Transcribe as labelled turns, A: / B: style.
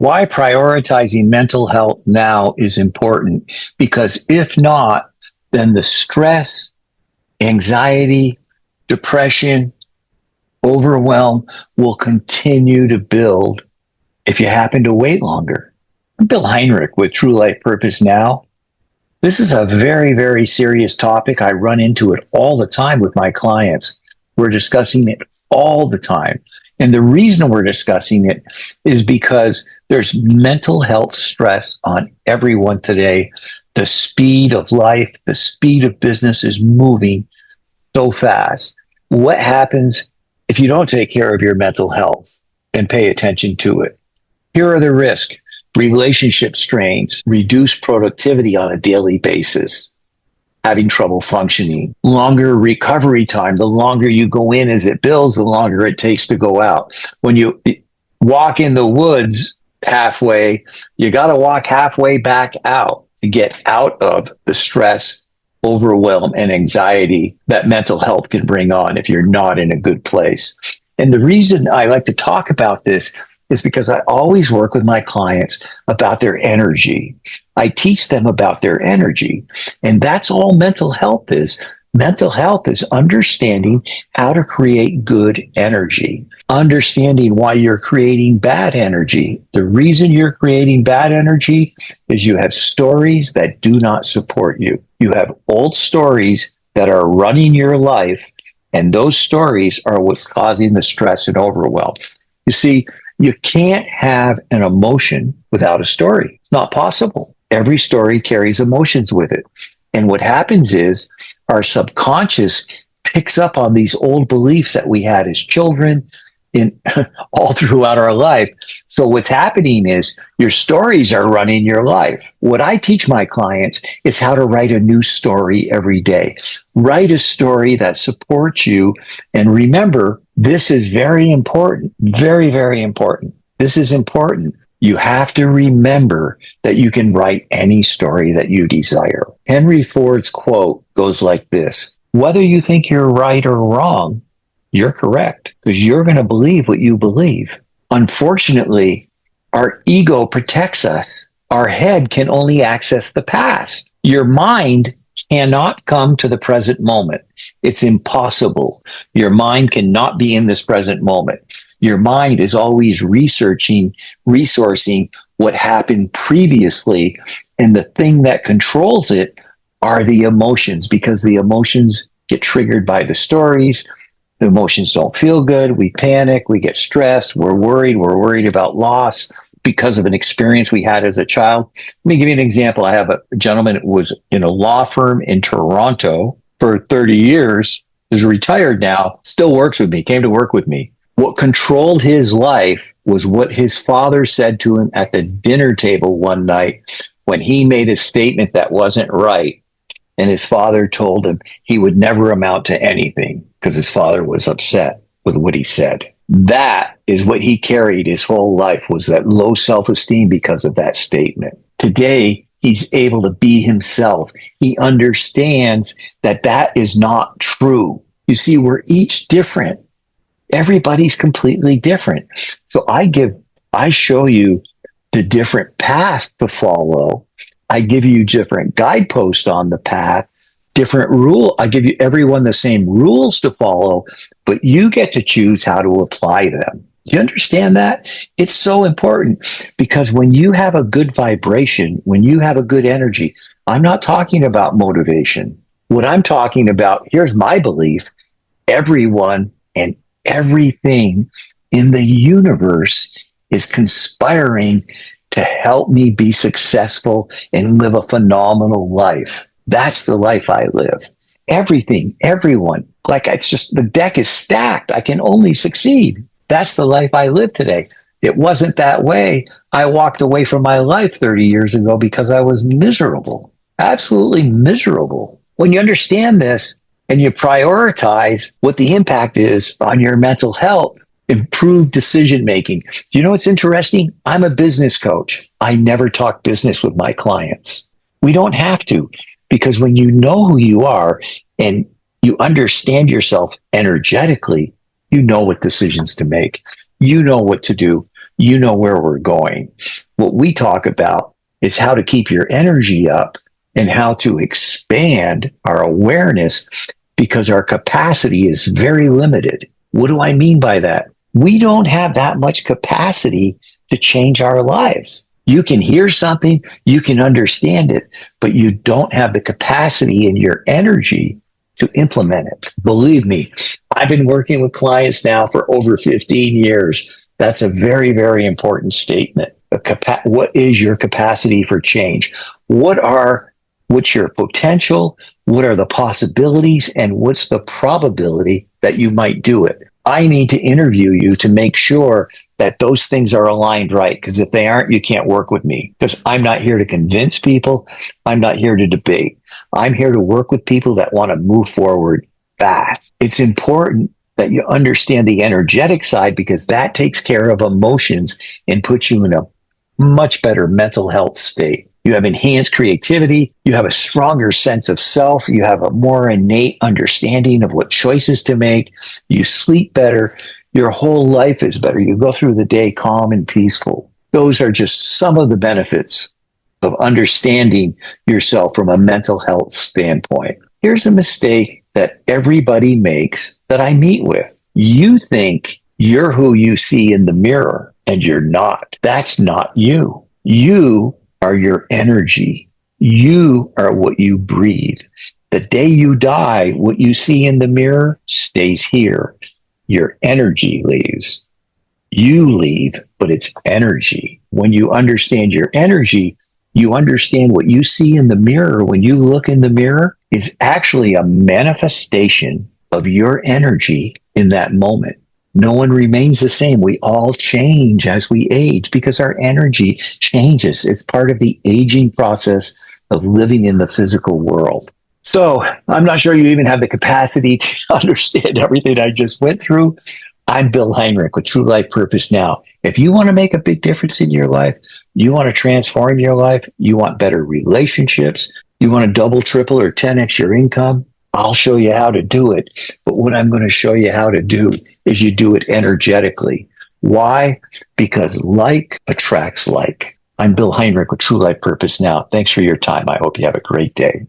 A: Why prioritizing mental health now is important. Because if not, then the stress, anxiety, depression, overwhelm will continue to build if you happen to wait longer. I'm Bill Heinrich with True Life Purpose Now. This is a very, very serious topic. I run into it all the time with my clients. We're discussing it all the time. And the reason we're discussing it is because there's mental health stress on everyone today. The speed of life, the speed of business is moving so fast. What happens if you don't take care of your mental health and pay attention to it? Here are the risks: relationship strains, reduced productivity on a daily basis, having trouble functioning, longer recovery time. The longer you go in as it builds, the longer it takes to go out. When you walk in the woods halfway, you got to walk halfway back out to get out of the stress, overwhelm, and anxiety that mental health can bring on if you're not in a good place. And the reason I like to talk about this is because I always work with my clients about their energy. I teach them about their energy. And that's all mental health is. Mental health is understanding how to create good energy, understanding why you're creating bad energy. The reason you're creating bad energy is you have stories that do not support you. You have old stories that are running your life, and those stories are what's causing the stress and overwhelm. You see, you can't have an emotion without a story. It's not possible. Every story carries emotions with it. And what happens is our subconscious picks up on these old beliefs that we had as children in all throughout our life. So what's happening is your stories are running your life. What I teach my clients is how to write a new story every day. Write a story that supports you. And remember, this is very important, very, very important. This is important. You have to remember that you can write any story that you desire. Henry Ford's quote goes like this: whether you think you're right or wrong, you're correct, because you're going to believe what you believe. Unfortunately, our ego protects us. Our head can only access the past. Your mind cannot come to the present moment. It's impossible. Your mind cannot be in this present moment. Your mind is always resourcing what happened previously. And the thing that controls it are the emotions, because the emotions get triggered by the stories. The emotions don't feel good. We panic. We get stressed. We're worried about loss because of an experience we had as a child. Let me give you an example. I have a gentleman who was in a law firm in Toronto for 30 years, is retired now, still works with me, came to work with me. What controlled his life was what his father said to him at the dinner table one night when he made a statement that wasn't right. And his father told him he would never amount to anything because his father was upset with what he said. That is what he carried his whole life, was that low self-esteem because of that statement. Today, he's able to be himself. He understands that that is not true. You see, we're each different. Everybody's completely different. So I show you the different paths to follow. I give you different guideposts on the path, different rule. I give you everyone the same rules to follow, but you get to choose how to apply them. Do you understand that? It's so important, because when you have a good vibration, when you have a good energy, I'm not talking about motivation. What I'm talking about, here's my belief: everyone and everything in the universe is conspiring to help me be successful and live a phenomenal life. That's the life I live. Everything, everyone, like it's just the deck is stacked. I can only succeed. That's the life I live today. It wasn't that way. I walked away from my life 30 years ago because I was miserable, absolutely miserable. When you understand this and you prioritize what the impact is on your mental health, improve decision making. You know what's interesting? I'm a business coach. I never talk business with my clients. We don't have to, because when you know who you are and you understand yourself energetically, you know what decisions to make. You know what to do. you know where we're going. What we talk about is how to keep your energy up and how to expand our awareness because our capacity is very limited. What do I mean by that? We don't have that much capacity to change our lives. You can hear something, you can understand it, but you don't have the capacity in your energy to implement it. Believe me, I've been working with clients now for over 15 years. That's a very, very important statement. What is your capacity for change? What's your potential? What are the possibilities? And what's the probability that you might do it? I need to interview you to make sure that those things are aligned right. Because if they aren't, you can't work with me. Because I'm not here to convince people. I'm not here to debate. I'm here to work with people that want to move forward fast. It's important that you understand the energetic side because that takes care of emotions and puts you in a much better mental health state. You have enhanced creativity. You have a stronger sense of self. You have a more innate understanding of what choices to make. You sleep better. Your whole life is better. You go through the day calm and peaceful. Those are just some of the benefits of understanding yourself from a mental health standpoint. Here's a mistake that everybody makes that I meet with. You think you're who you see in the mirror, and you're not. That's not you. You are your energy. You are what you breathe. The day you die, what you see in the mirror stays here. Your energy leaves. You leave, but it's energy. When you understand your energy, you understand what you see in the mirror. When you look in the mirror, is actually a manifestation of your energy in that moment. No one remains the same. We all change as we age because our energy changes. It's part of the aging process of living in the physical world. So I'm not sure you even have the capacity to understand everything I just went through. I'm Bill Heinrich with True Life Purpose Now. If you want to make a big difference in your life, you want to transform your life, you want better relationships, you want to double, triple, or 10x your income, I'll show you how to do it. But what I'm going to show you how to do is you do it energetically. Why? Because like attracts like. I'm Bill Heinrich with True Life Purpose Now. Thanks for your time. I hope you have a great day.